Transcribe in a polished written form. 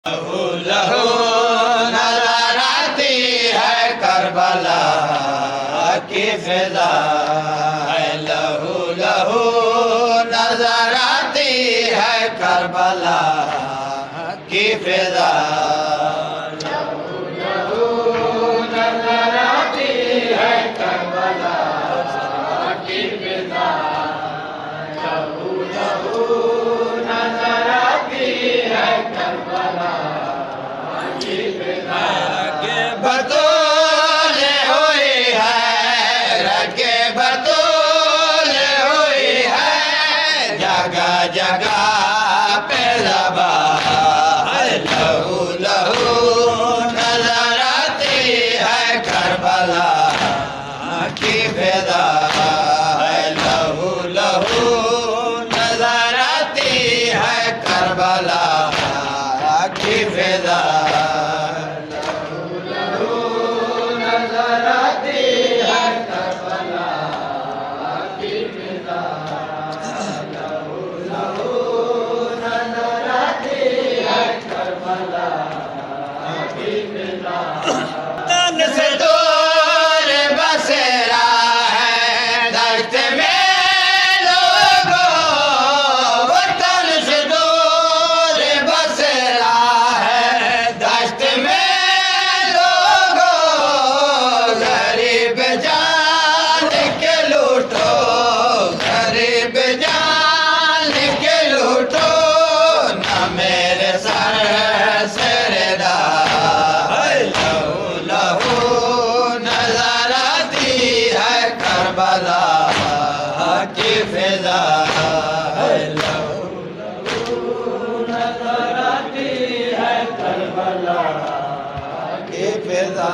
लहू लहू नजर आती है करबला की फिजा है। लहू लहू नजर आती है करबला की फिजा। लहू लहू नजर आती है करबला की फिजा। लहू लहू नजर आती है करबला की फिजा। रगे बतूले हुई है, रगे बतूले हुई है, जगह जगह पे ज़बा है। लहू लहू नजर आती है करबला की फिजा है। लहू लहू नजर आती है करबला की फिजा। लहू लहू नजर आती है करबला की फिजा। लहू लहू नजर आती है करबला की फिजा। तन से दूर बसेरा है दश्त में लोगों, वतन से दूर बसेरा है दश्त में लोगों। गरीब जान के लूटो, गरीब जान के लूटो, न मेरे सर से रेदा है। लहू लहू नजर आती है करबला की फिजा है। लहू लहू नजर आती है करबला की फिजा।